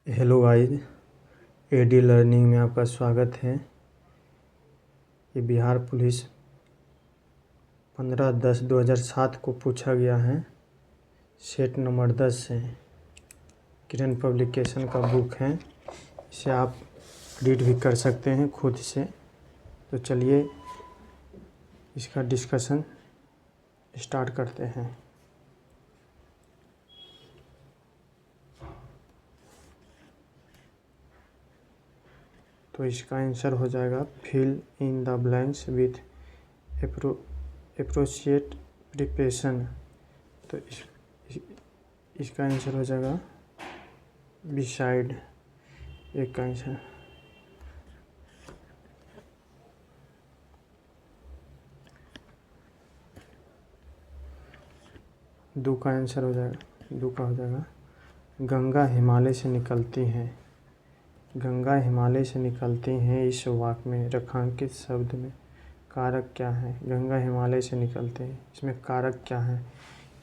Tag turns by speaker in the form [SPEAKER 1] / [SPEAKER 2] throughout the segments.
[SPEAKER 1] Hello guys, AD learning में आपका स्वागत है। ये बिहार पुलिस 15/10/2007 को पूछा गया है, सेट नंबर 10 से। किरण पब्लिकेशन का बुक है, इसे आप रीड भी कर सकते हैं खुद से। तो चलिए इसका डिस्कशन स्टार्ट करते हैं। तो इसका आंसर हो जाएगा fill in the blanks with appropriate preparation. तो इसका आंसर हो जाएगा बिसाइड। एक का आंसर दो का आंसर हो जाएगा, दो का हो जाएगा गंगा हिमालय से निकलती हैं। गंगा हिमालय से निकलती हैं इस वाक्य में रेखांकित शब्द में कारक क्या है? गंगा हिमालय से निकलते हैं, इसमें कारक क्या है?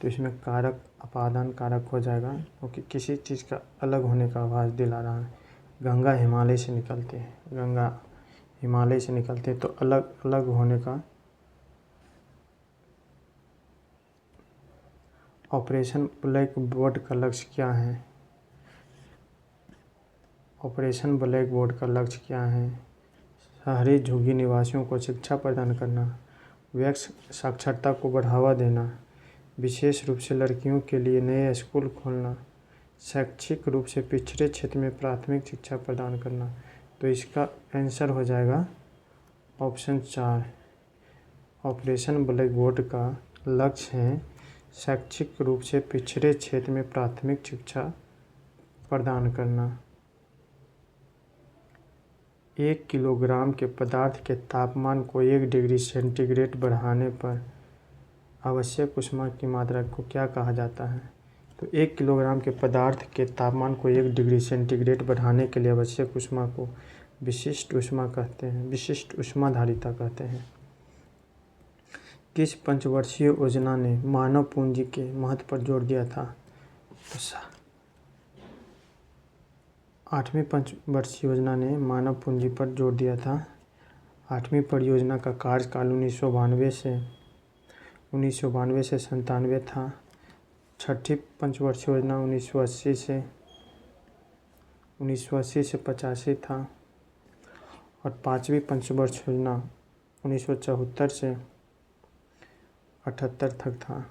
[SPEAKER 1] तो इसमें कारक अपादान कारक हो जाएगा, क्योंकि किसी चीज़ का अलग होने का आभास दिला रहा है। गंगा हिमालय से निकलते हैं, गंगा हिमालय से निकलते हैं, तो अलग अलग होने का। ऑपरेशन ब्लैक बोर्ड का लक्ष्य क्या है? ऑपरेशन ब्लैक बोर्ड का लक्ष्य क्या है? शहरी झुग्गी निवासियों को शिक्षा प्रदान करना, वयस्क साक्षरता को बढ़ावा देना, विशेष रूप से लड़कियों के लिए नए स्कूल खोलना, शैक्षिक रूप से पिछड़े क्षेत्र में प्राथमिक शिक्षा प्रदान करना। तो इसका आंसर हो जाएगा ऑप्शन 4। ऑपरेशन ब्लैक बोर्ड का लक्ष्य है शैक्षिक रूप से पिछड़े क्षेत्र में प्राथमिक शिक्षा प्रदान करना। 1 किलोग्राम के पदार्थ के तापमान को 1 डिग्री सेंटीग्रेड बढ़ाने पर आवश्यक ऊष्मा की मात्रा को क्या कहा जाता है? तो 1 किलोग्राम के पदार्थ के तापमान को 1 डिग्री सेंटीग्रेड बढ़ाने के लिए आवश्यक ऊष्मा को विशिष्ट ऊष्मा कहते हैं, विशिष्ट ऊष्माधारिता कहते हैं। किस पंचवर्षीय योजना ने मानव पूंजी के महत्व पर जोर दिया था? तो 8वीं पंचवर्षीय योजना ने मानव पूंजी पर जोर दिया था। 8वीं परियोजना का कार्यकाल 1992 से 97 था। 6ठी पंचवर्षीय योजना 1980 से 85 था। और 5वीं पंचवर्षीय योजना 1974 से 78 तक था।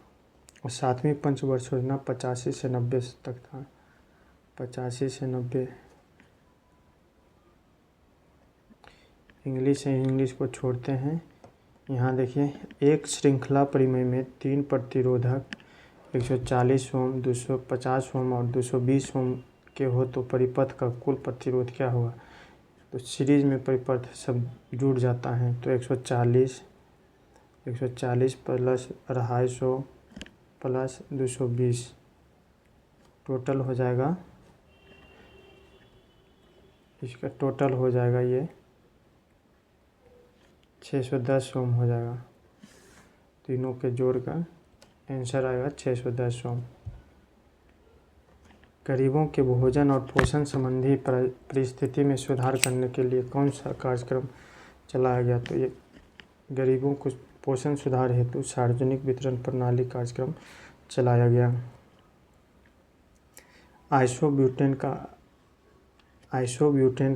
[SPEAKER 1] और 7वीं पंचवर्षीय योजना 85 से 90 तक था। 85 से 90। इंग्लिश को छोड़ते हैं। यहाँ देखिए, एक श्रृंखला परिमेय में 3 प्रतिरोधक 140 ओम, 250 ओम और 220 ओम के हो तो परिपथ का कुल प्रतिरोध क्या होगा? तो सीरीज में परिपथ सब जुड़ जाता है, तो 140 प्लस 250 प्लस 220 टोटल हो जाएगा। इसका टोटल हो जाएगा ये 610 ओम हो जाएगा। तीनों के जोड़ का आंसर आएगा 610 ओम। गरीबों के भोजन और पोषण संबंधी परिस्थिति में सुधार करने के लिए कौन सा कार्यक्रम चलाया गया? तो ये गरीबों को पोषण सुधार हेतु सार्वजनिक वितरण प्रणाली कार्यक्रम चलाया गया। आइसोब्यूटेन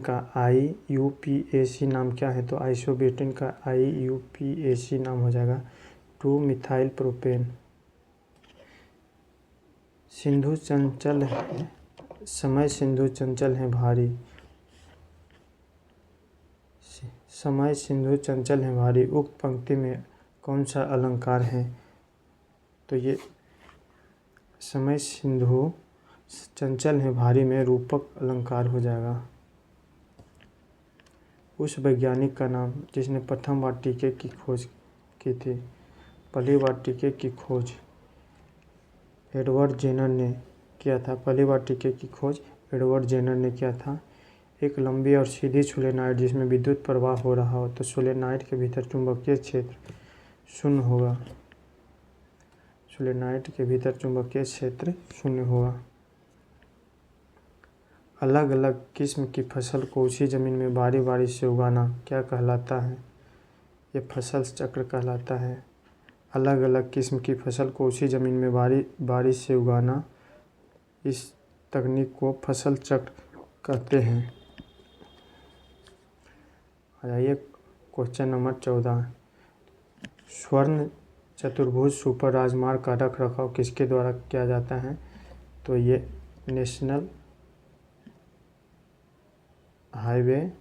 [SPEAKER 1] का IUPAC नाम क्या है? तो आइसोब्यूटेन का IUPAC नाम हो जाएगा 2 मिथाइल प्रोपेन। सिंधु चंचल है, समय सिंधु चंचल है भारी। समय सिंधु चंचल है भारी उक्त पंक्ति में कौन सा अलंकार है? तो ये समय सिंधु चंचल है भारी में रूपक अलंकार हो जाएगा। उस वैज्ञानिक का नाम जिसने प्रथम बार टीके की खोज की थी? पहली बार टीके की खोज एडवर्ड जेनर ने किया था। पहली बार टीके की खोज एडवर्ड जेनर ने किया था। एक लंबी और सीधी सोलेनॉइड जिसमें विद्युत प्रवाह हो रहा हो तो सोलेनॉइड के भीतर चुंबकीय क्षेत्र शून्य होगा। सोलेनॉइड के भीतर चुंबकीय क्षेत्र शून्य होगा। अलग अलग किस्म की फसल को उसी ज़मीन में बारी बारी से उगाना क्या कहलाता है? ये फसल चक्र कहलाता है। अलग अलग किस्म की फसल को उसी ज़मीन में बारी बारी से उगाना, इस तकनीक को फसल चक्र कहते हैं। आ जाइए क्वेश्चन नंबर 14। स्वर्ण चतुर्भुज सुपर राजमार्ग का रख रखाव किसके द्वारा किया जाता है? तो ये नेशनल हाईवे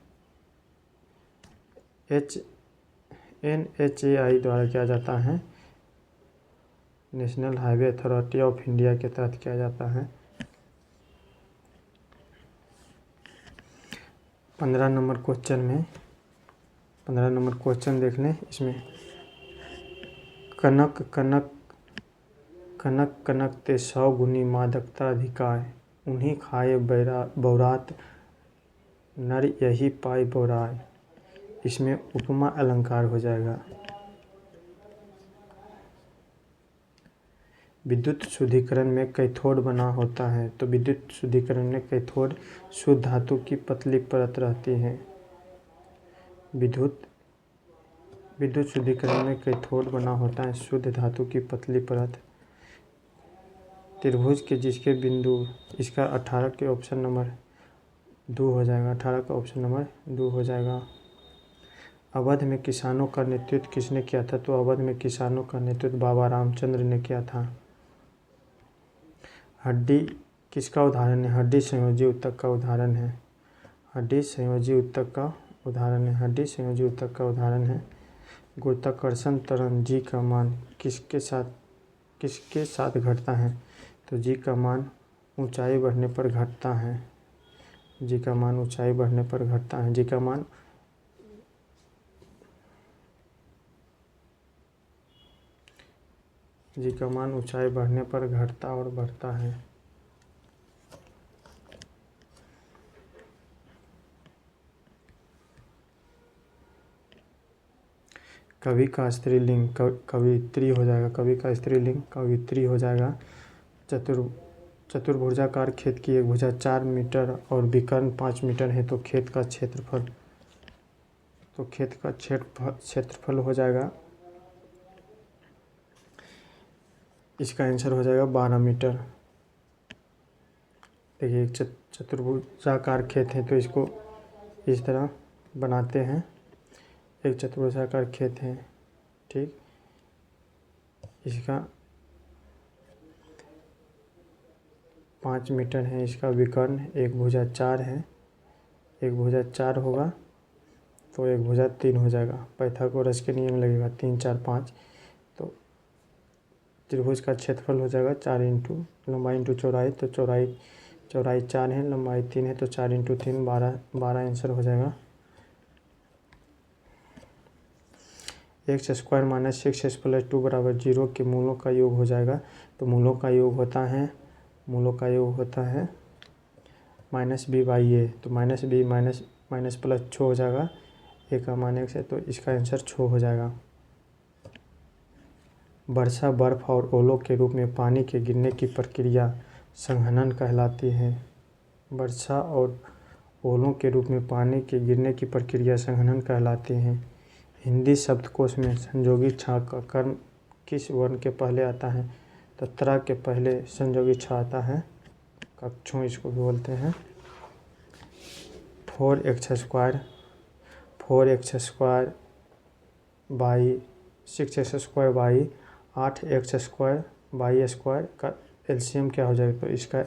[SPEAKER 1] NHAI द्वारा किया जाता है। National highway authority of India के तहत किया जाता है। 15 नंबर क्वेश्चन देख लें। इसमें कनक कनक कनक कनक ते 100 गुनी मादकता अधिकाय, उन्हीं खाए बौरात नर यही पाई बौराय। इसमें उपमा अलंकार हो जाएगा। विद्युत शुद्धिकरण में कैथोड बना होता है, तो विद्युत शुद्धिकरण में कैथोड शुद्ध धातु की पतली परत रहती है। विद्युत शुद्धिकरण में कैथोड बना होता है शुद्ध धातु की पतली परत। त्रिभुज के जिसके बिंदु, इसका 18 के ऑप्शन नंबर 2 हो जाएगा। 18 का ऑप्शन नंबर 2 हो जाएगा। अवध में किसानों का नेतृत्व किसने किया था? तो अवध में किसानों का नेतृत्व बाबा रामचंद्र ने किया था। हड्डी किसका उदाहरण है? हड्डी संयोजी ऊतक का उदाहरण है। हड्डी संयोजी ऊतक का उदाहरण है। हड्डी संयोजी ऊतक का उदाहरण है। गुरुत्वाकर्षण त्वरण जी का मान किसके साथ घटता है? तो जी का मान ऊंचाई बढ़ने पर घटता है। जी का मान ऊंचाई बढ़ने पर घटता है। जी का मान ऊंचाई बढ़ने पर घटता और बढ़ता है। कवि का स्त्रीलिंग कवित्री हो जाएगा। कवि का स्त्रीलिंग कवित्री हो जाएगा। चतुर्भुजाकार खेत की एक भुजा 4 मीटर और विकर्ण 5 मीटर है, तो खेत का क्षेत्रफल हो जाएगा। इसका आंसर हो जाएगा 12 मीटर। देखिए एक चतुर्भुजाकार खेत है, तो इसको इस तरह बनाते हैं। एक चतुर्भुजाकार खेत है, ठीक। इसका 5 मीटर है। इसका विकर्ण एक भुजा 4 है। एक भुजा 4 होगा तो एक भुजा 3 हो जाएगा। पाइथागोरस के नियम लगेगा 3 4 5। तो त्रिभुज का क्षेत्रफल हो जाएगा 4 इंटू लंबाई इंटू चौड़ाई। तो चौड़ाई 4 है, लंबाई 3 है, तो 4 इंटू 3 12 आंसर हो जाएगा। x² - 6x + 2 = 0 के मूलों का योग हो जाएगा। तो मूलों का योग होता है -b/a। तो -b माइनस प्लस 6 हो जाएगा। a का मान x है, तो इसका आंसर 6 हो जाएगा। वर्षा, बर्फ और ओलों के रूप में पानी के गिरने की प्रक्रिया संघनन कहलाती है। वर्षा और ओलों के रूप में पानी के गिरने की प्रक्रिया संघनन कहलाती है। हिंदी शब्दकोश में संयोगी छा का कर्म किस वर्ण के पहले आता है? तो त्रा के पहले संयोगी छा आता है। कक्षों इसको भी बोलते हैं। 4x² by 6x² by 8x² by square का एलसीएम क्या हो जाएगा? तो इसका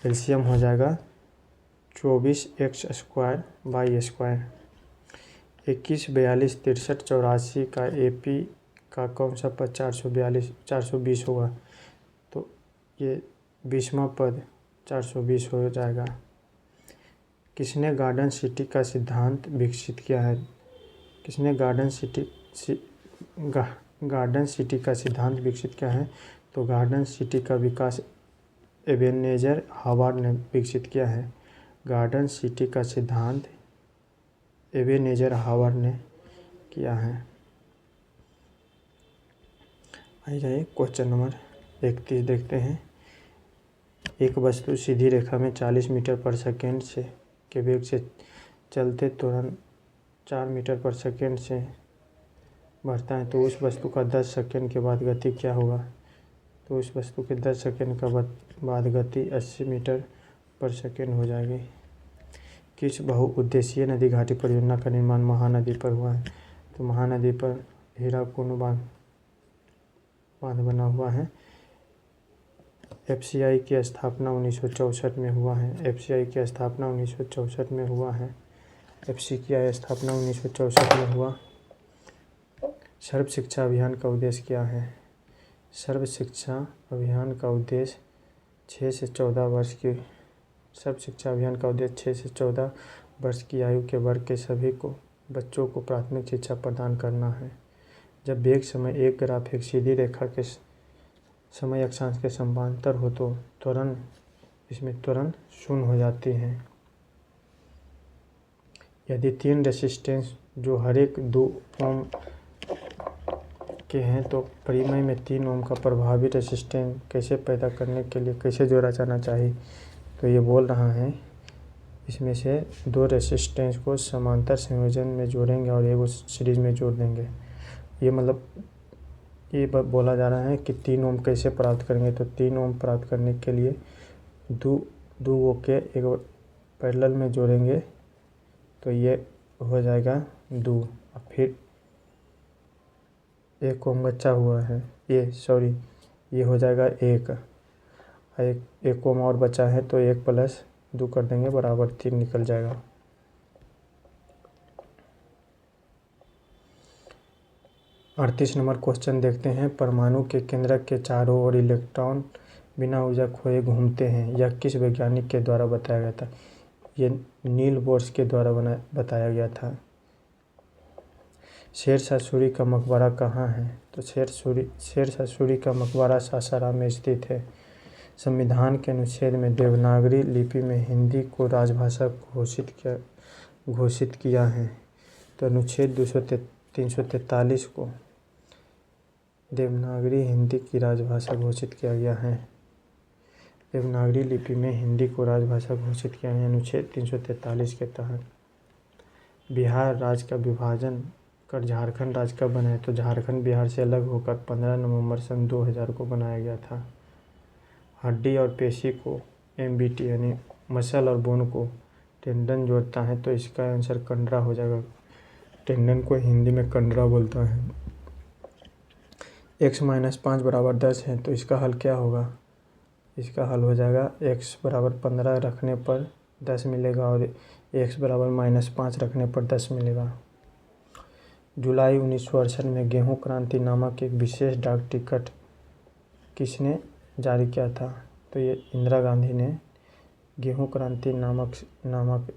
[SPEAKER 1] एलसीएम हो जाएगा 24x² बाई स्क्वायर। 21, 42, 63, 84 का एपी का कौन सा पद 420 होगा? तो ये 20वां पद 420 हो जाएगा। किसने गार्डन सिटी का सिद्धांत विकसित किया है? किसने गार्डन सिटी का सिद्धांत विकसित किया है? तो गार्डन सिटी का विकास एबेनेजर हावर्ड ने विकसित किया है। गार्डन सिटी का सिद्धांत एबेनेजर हावर्ड ने किया है। आइए क्वेश्चन नंबर 31 देखते हैं। एक वस्तु सीधी रेखा में 40 मीटर पर सेकेंड से के वेग से चलते तुरंत 4 मीटर पर सेकेंड से बढ़ता है तो उस वस्तु का 10 सेकेंड के बाद गति क्या होगा? तो उस वस्तु के 10 सेकेंड का बाद गति 80 मीटर पर सेकेंड हो जाएगी। किस बहुउद्देशीय नदी घाटी परियोजना का निर्माण महानदी पर हुआ है? तो महानदी पर हीराकुंड बांध बना हुआ है। एफसीआई की स्थापना 1964 में हुआ है। एफसीआई की स्थापना 1964 में हुआ है। एफसीआई की स्थापना 1964 में हुआ। सर्व शिक्षा अभियान का उद्देश्य क्या है? सर्व शिक्षा अभियान का उद्देश्य 6 से 14 वर्ष की सर्व शिक्षा अभियान का उद्देश्य 6 से 14 वर्ष की आयु के वर्ग के सभी बच्चों को प्राथमिक शिक्षा प्रदान करना है। जब वेग समय एक ग्राफ एक सीधी रेखा के समय अक्षांश के समांतर हो तो त्वरण शून्य हो जाती है। यदि 3 रेसिस्टेंस जो हर एक 2 ओम के हैं तो परिमेय में 3 ओम का प्रभावी रेसिस्टेंस कैसे पैदा करने के लिए कैसे जोड़ा जाना चाहिए? तो ये बोल रहा है इसमें से 2 रेसिस्टेंस को समांतर संयोजन में जोड़ेंगे और एक सीरीज में जोड़ देंगे। ये मतलब ये बोला जा रहा है कि 3 ओम कैसे प्राप्त करेंगे। तो 3 ओम प्राप्त करने के लिए दो के एक पैरेलल में जोड़ेंगे तो ये हो जाएगा 2 और फिर 1 ओम बचा हुआ है ये हो जाएगा 1 ओम और बचा है तो 1 + 2 कर देंगे बराबर 3 निकल जाएगा। अड़तीस नंबर क्वेश्चन देखते हैं। परमाणु के केंद्रक के चारों ओर इलेक्ट्रॉन बिना ऊर्जा खोए घूमते हैं। यह किस वैज्ञानिक के द्वारा बताया गया था? ये नील बोर्स के द्वारा बताया गया था। शेरशाह सूरी का मकबरा कहाँ है? तो शेरशाह सूरी का मकबरा सासाराम में स्थित है। संविधान के अनुच्छेद में देवनागरी लिपि में हिंदी को राजभाषा घोषित किया है। तो अनुच्छेद 343 को देवनागरी हिंदी की राजभाषा घोषित किया गया है। देवनागरी लिपि में हिंदी को राजभाषा घोषित किया है अनुच्छेद 343 के तहत। बिहार राज्य का विभाजन कर झारखंड राज्य कब बना है? तो झारखंड बिहार से अलग होकर 15 नवंबर सन 2000 को बनाया गया था। हड्डी और पेशी को एमबीटी यानी मसल और बोन को टेंडन जोड़ता है तो इसका आंसर कंडरा हो जाएगा। टेंडन को हिंदी में कंडरा बोलता है। x - 5 = 10 है तो इसका हल क्या होगा? इसका हल हो जाएगा x = 15 रखने पर 10 मिलेगा और x = -5 रखने पर 10 मिलेगा। जुलाई 1968 में गेहूं क्रांति नामक एक विशेष डाक टिकट किसने जारी किया था? तो ये इंदिरा गांधी ने गेहूं क्रांति नामक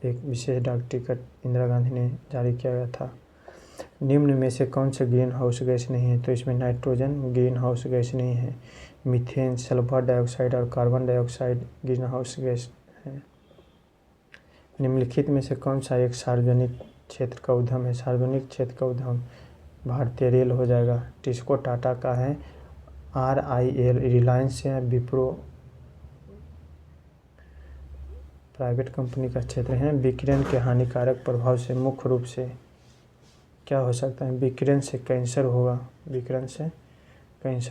[SPEAKER 1] एक विशेष डाक टिकट इंदिरा गांधी ने जारी किया गया था। निम्न में से कौन सा ग्रीन हाउस गैस नहीं है? तो इसमें नाइट्रोजन ग्रीन हाउस गैस नहीं है। मीथेन, सल्फर डाइऑक्साइड और carbon dioxide green house gas है। निम्नलिखित में से कौन सा एक सार्वजनिक क्षेत्र का उद्यम है? सार्वजनिक क्षेत्र का उद्यम भारतीय रेल हो जाएगा। टिस्को टाटा का है। RIL रिलायंस है। विप्रो प्राइवेट कंपनी का क्षेत्र है। विकिरण के हानिकारक प्रभाव से मुख्य रूप से क्या हो सकता है? विकिरण से कैंसर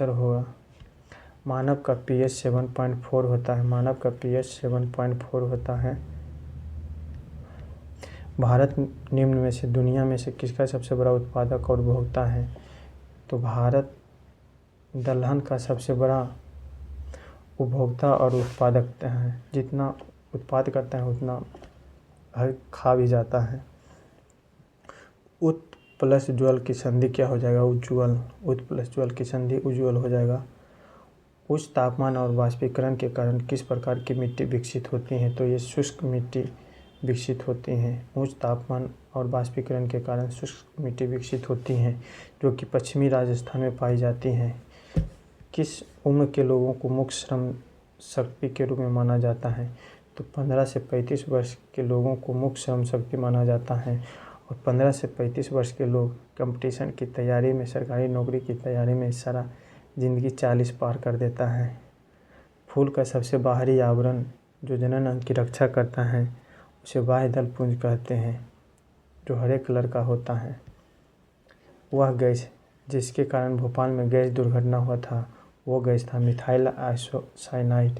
[SPEAKER 1] होगा। मानव का pH 7.4 होता है। मानव का pH 7.4 होता है। भारत निम्न में से दुनिया में से किसका सबसे बड़ा उत्पादक और उपभोक्ता है? तो भारत दलहन का सबसे बड़ा उपभोक्ता और उत्पादक है। जितना उत्पाद करता है उतना खा भी जाता है। उत प्लस ज्वल की संधि क्या हो जाएगा? उज्ज्वल। उत प्लस ज्वल की संधि उज्ज्वल हो जाएगा। उच्च तापमान और वाष्पीकरण के कारण किस प्रकार की मिट्टी विकसित होती है? तो ये शुष्क मिट्टी विकसित होती हैं। उच्च तापमान और वाष्पीकरण के कारण शुष्क मिट्टी विकसित होती हैं जो कि पश्चिमी राजस्थान में पाई जाती हैं। किस उम्र के लोगों को मुख्य श्रम शक्ति के रूप में माना जाता है? तो 15 से 35 वर्ष के लोगों को मुख्य श्रम शक्ति माना जाता है और 15 से 35 वर्ष के लोग कंपटीशन की तैयारी में, सरकारी नौकरी की तैयारी में सारा ज़िंदगी 40 पार कर देता है। फूल का सबसे बाहरी आवरण जो जनन अंग की रक्षा करता है उसे बाह्य दल पुंज कहते हैं, जो हरे कलर का होता है। वह गैस जिसके कारण भोपाल में गैस दुर्घटना हुआ था वो गैस था मिथाइल आइसोसाइनाइड।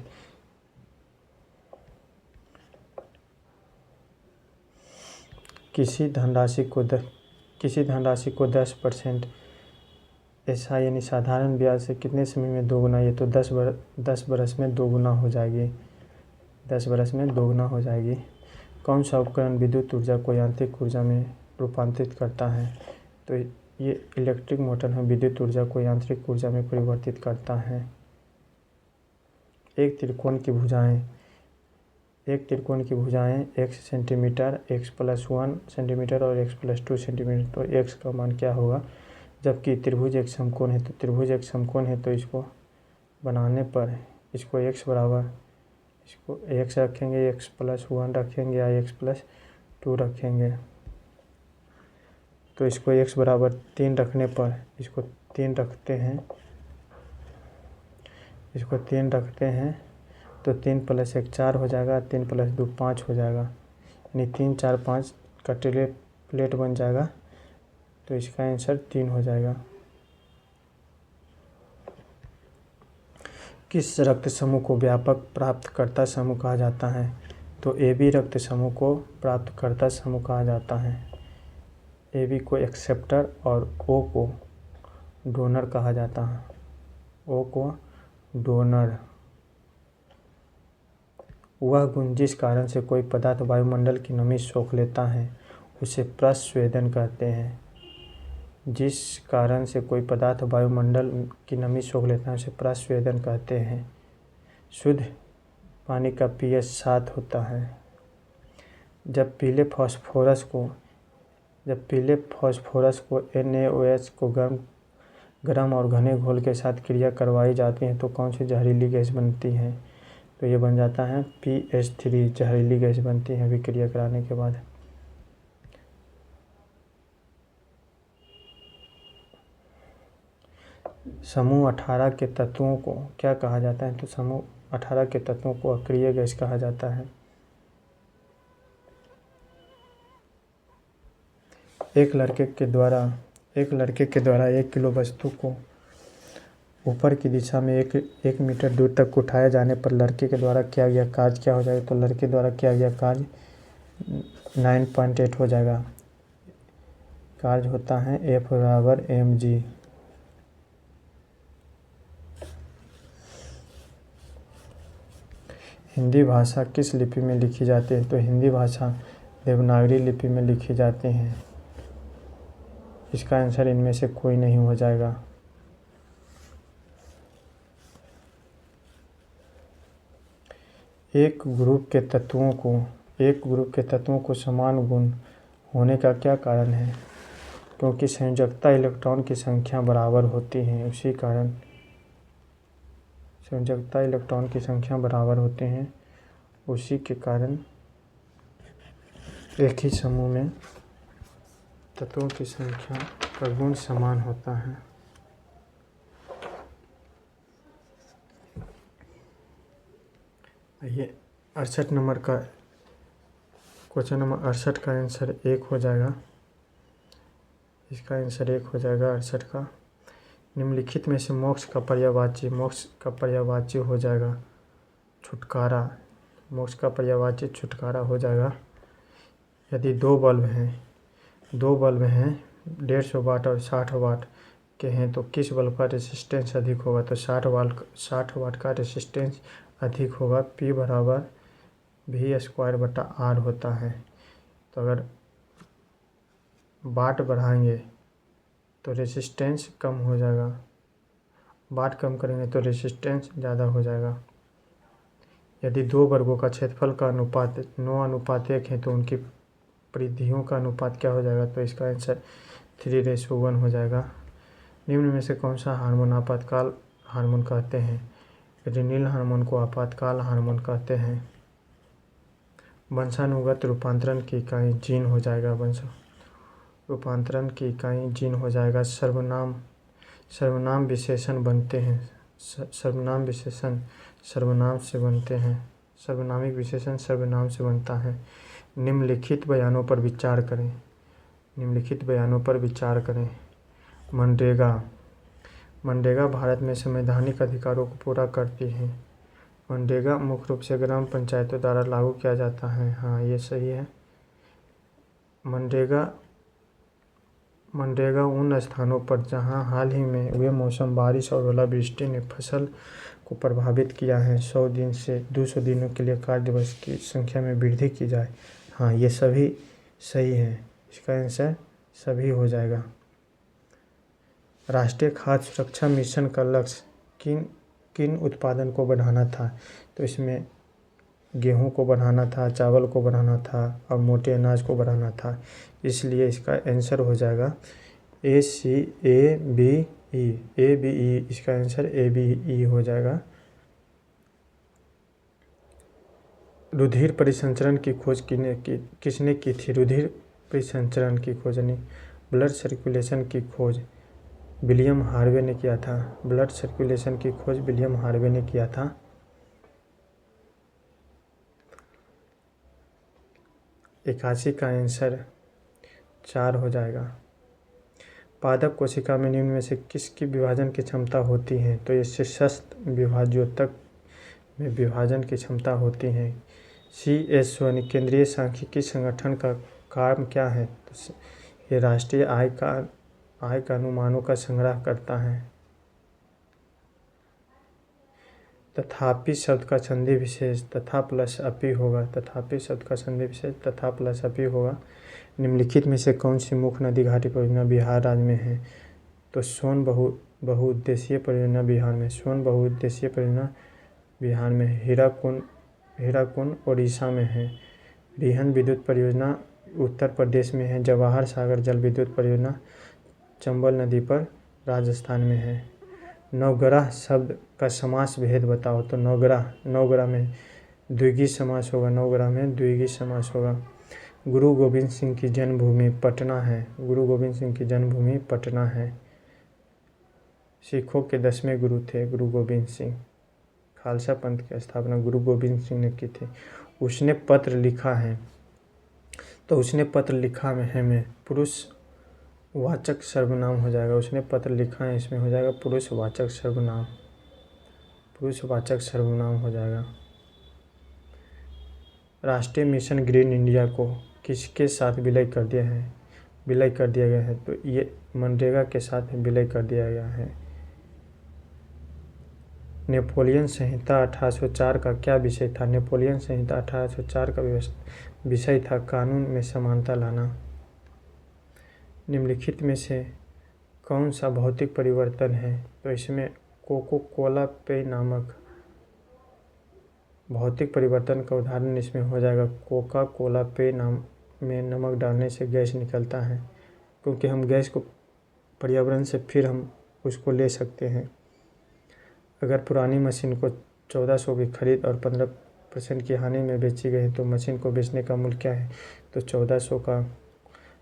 [SPEAKER 1] किसी धनराशि को 10% ऐसा यानी साधारण ब्याज से कितने समय में दोगुना, ये तो 10 बरस में दोगुना हो जाएगी। 10 बरस में दोगुना हो जाएगी। कौन सा उपकरण विद्युत ऊर्जा को यांत्रिक ऊर्जा में रूपांतरित करता है? तो ये इलेक्ट्रिक मोटर है, विद्युत ऊर्जा को यांत्रिक ऊर्जा में परिवर्तित करता है। एक त्रिकोण की भुजाएं x सेंटीमीटर, x+1 सेंटीमीटर और x+2 सेंटीमीटर, तो x का मान क्या होगा? जबकि त्रिभुज एक समकोण है तो इसको बनाने पर इसको x रखेंगे, x+1 रखेंगे या x+2 रखेंगे, तो इसको x बराबर 3 रखने पर इसको 3 रखते हैं तो 3 + 1 4 हो जाएगा, 3 + 2 5 हो जाएगा, यानी 3 4 5 का प्लेट बन जाएगा, तो इसका आंसर 3 हो जाएगा। किस रक्त समूह को व्यापक प्राप्तकर्ता समूह कहा जाता है? तो AB रक्त समूह को प्राप्तकर्ता समूह कहा जाता है। AB को एक्सेप्टर और O को डोनर कहा जाता है। O को डोनर। वह गुण जिस कारण से कोई पदार्थ वायुमंडल की नमी सोख लेता है उसे प्रस्वेदन कहते हैं। जिस कारण से कोई पदार्थ वायुमंडल की नमी सोख लेता है उसे प्रस्वेदन कहते हैं। शुद्ध पानी का pH 7 होता है। जब पीले फास्फोरस को NaOH को गर्म और घने घोल के साथ क्रिया करवाई जाती है तो कौन सी जहरीली गैस बनती है? तो ये बन जाता है PH3, जहरीली गैस बनती है अभिक्रिया कराने के बाद। समूह 18 के तत्वों को क्या कहा जाता है? तो समूह 18 के तत्वों को अक्रिय गैस कहा जाता है। एक लड़के के द्वारा 1 किलो वस्तु को ऊपर की दिशा में 1 मीटर दूर तक उठाए जाने पर लड़के के द्वारा किया गया कार्य क्या हो जाएगा? तो लड़के द्वारा किया गया कार्य 9.8 हो जाएगा। कार्य होता है F = mg। हिंदी भाषा किस लिपि में लिखी जाती है? तो हिंदी भाषा देवनागरी लिपि में लिखी जाती है। इसका आंसर इनमें से कोई नहीं हो जाएगा। एक ग्रुप के तत्वों को समान गुण होने का क्या कारण है? क्योंकि संयोजकता इलेक्ट्रॉन की संख्या बराबर होती है, उसी कारण संयोजकता इलेक्ट्रॉन की संख्या बराबर होते हैं, उसी के कारण एक ही समूह में तत्वों की संख्या का गुण समान होता है। ये 68 नंबर का क्वेश्चन नंबर 68 का आंसर 1 हो जाएगा। इसका आंसर 1 हो जाएगा 68 का। निम्नलिखित में से मोक्ष का पर्यायवाची हो जाएगा छुटकारा। मोक्ष का पर्यायवाची छुटकारा हो जाएगा। यदि दो बल्ब हैं 150 वाट और 60 वाट के हैं तो किस बल्ब का रेसिस्टेंस अधिक होगा? तो 60 वाट का रेसिस्टेंस अधिक होगा। P = V² R होता है। तो अगर वाट बढ़ाएंगे तो रेसिस्टेंस कम हो जाएगा, वाट कम करेंगे तो रेसिस्टेंस ज़्यादा हो जाएगा। यदि दो वर्गों का क्षेत्रफल का अनुपात 9:1 है तो उनकी परिधियों का अनुपात क्या हो जाएगा? तो इसका आंसर 3:1 हो जाएगा। निम्न में से कौन सा हार्मोन आपातकाल हार्मोन कहते हैं? एड्रेनल हार्मोन को आपातकाल हार्मोन कहते हैं। वंशानुगत रूपांतरण की इकाई जीन हो जाएगा। रूपांतरण की इकाई जीन हो जाएगा। सर्वनाम विशेषण बनते हैं। सर्वनाम विशेषण सर्वनाम से बनते हैं। सर्वनामिक विशेषण सर्वनाम से बनता है। निम्नलिखित बयानों पर विचार करें। निम्नलिखित बयानों पर विचार करें। मनरेगा। मनरेगा भारत में संवैधानिक अधिकारों को पूरा करती है। मनरेगा मुख्य रूप से ग्राम पंचायतों द्वारा लागू किया जाता है। हाँ, ये सही है। मनरेगा उन स्थानों पर जहां हाल ही में हुए मौसम बारिश और ओलावृष्टि ने फसल को प्रभावित किया है 100 दिन से 200 दिनों के लिए कार्य दिवस की संख्या में वृद्धि की जाए। हाँ, ये सभी सही है। इसका आंसर सभी हो जाएगा। राष्ट्रीय खाद्य सुरक्षा मिशन का लक्ष्य किन उत्पादन को बढ़ाना था? तो इसमें गेहूं को बढ़ाना था, चावल को बढ़ाना था और मोटे अनाज को बढ़ाना था। इसलिए इसका आंसर हो जाएगा ABE। इसका आंसर ABE हो जाएगा। रुधिर परिसंचरण की खोज किसने की थी? रुधिर परिसंचरण की खोज यानी ब्लड सर्कुलेशन की खोज विलियम हार्वे ने किया था। ब्लड सर्कुलेशन की खोज विलियम हार्वे ने किया था। इक्यासी का आंसर 4 हो जाएगा। पादप कोशिका में निम्न में से किसकी विभाजन की क्षमता होती है? तो ये शीर्षस्थ विभाज्योतक में विभाजन की क्षमता होती है। CSO यानी केंद्रीय सांख्यिकी संगठन का काम क्या है? तो ये राष्ट्रीय आय का अनुमानों का संग्रह करता है। तथापि शब्द का संधि विशेष तथा प्लस अपि होगा। तथापि शब्द का संधि विशेष तथा प्लस अपि होगा। निम्नलिखित में से कौन सी मुख्य नदी घाटी परियोजना बिहार राज्य में है? तो सोन बहुउद्देशीय परियोजना बिहार में। सोन बहुउद्देशीय परियोजना बिहार में। हीराकुंड ओडिशा में है। रिहन विद्युत परियोजना उत्तर प्रदेश में है। जवाहर सागर जल विद्युत परियोजना चंबल नदी पर राजस्थान में है। नवग्रह शब्द का समास भेद बताओ। तो नवग्रह में द्विगु समास होगा। नवग्रह में द्विगु समास होगा। गुरु गोविंद सिंह की जन्मभूमि पटना है। गुरु गोविंद सिंह की जन्मभूमि पटना है। सिखों के 10वें गुरु थे गुरु गोविंद सिंह। खालसा पंथ की स्थापना गुरु गोविंद सिंह ने की थी। उसने पत्र लिखा है। तो उसने पत्र लिखा में पुरुषवाचक सर्वनाम हो जाएगा। उसने पत्र लिखा है, इसमें हो जाएगा पुरुषवाचक सर्वनाम। पुरुषवाचक सर्वनाम हो जाएगा। राष्ट्रीय मिशन ग्रीन इंडिया को किसके साथ विलय कर दिया गया है? तो ये मनरेगा के साथ विलय कर दिया गया है। नेपोलियन संहिता 1804 का क्या विषय था? नेपोलियन संहिता 1804 का विषय था कानून में समानता लाना। निम्नलिखित में से कौन सा भौतिक परिवर्तन है? तो इसमें कोको कोला पेय नामक भौतिक परिवर्तन का उदाहरण इसमें हो जाएगा। कोका कोला पेय नाम में नमक डालने से गैस निकलता है, क्योंकि हम गैस को पर्यावरण से फिर हम उसको ले सकते हैं। अगर पुरानी मशीन को 1400 की खरीद और 15% की हानि में बेची गई तो मशीन को बेचने का मूल्य क्या है? तो 1400 का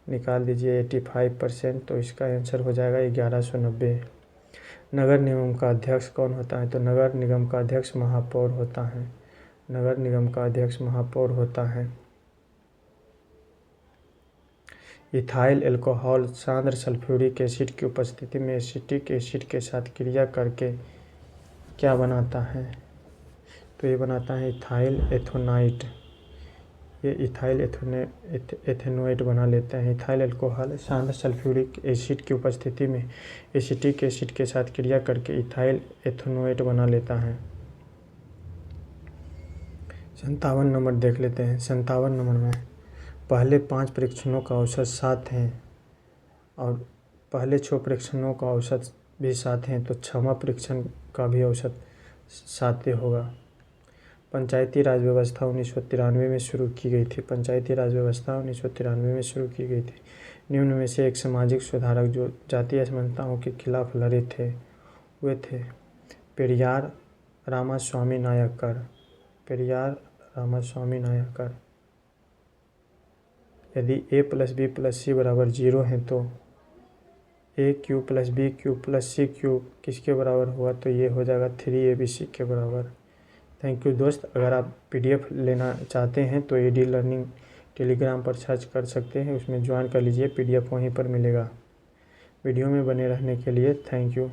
[SPEAKER 1] निकाल दीजिए 85%, तो इसका आंसर हो जाएगा 1190। नगर निगम का अध्यक्ष कौन होता है? तो नगर निगम का अध्यक्ष महापौर होता है। नगर निगम का अध्यक्ष महापौर होता है। इथाइल अल्कोहल सांद्र सल्फ्यूरिक एसिड की उपस्थिति में एसिटिक एसिड के साथ क्रिया करके क्या बनाता है? तो ये बनाता है इथाइल एथोनाइट। ये इथाइल एथेनोएट बना लेते हैं। इथाइल अल्कोहल सांद्र सल्फ्यूरिक एसिड की उपस्थिति में एसिटिक एसिड के साथ क्रिया करके इथाइल एथेनोएट बना लेता है। 57 नंबर देख लेते हैं। 57 नंबर में पहले 5 परीक्षणों का औसत 7 हैं और पहले 6 परीक्षणों का औसत भी 7 हैं, तो 6वां परीक्षण का भी औसत 7 होगा। पंचायती राज व्यवस्था 1993 में शुरू की गई थी। पंचायती राज व्यवस्था 1993 में शुरू की गई थी। निम्न में से एक सामाजिक सुधारक जो जातीय असमानताओं के खिलाफ लड़े थे वे थे पेरियार रामास्वामी नायकर। पेरियार रामास्वामी नायकर। यदि a+b+c बराबर 0 है तो a³ + b³ + c³ किसके बराबर होगा? तो ये हो जाएगा 3abc के बराबर। थैंक यू दोस्त। अगर आप PDF लेना चाहते हैं तो AD लर्निंग टेलीग्राम पर सर्च कर सकते हैं, उसमें ज्वाइन कर लीजिए, PDF वहीं पर मिलेगा। वीडियो में बने रहने के लिए थैंक यू।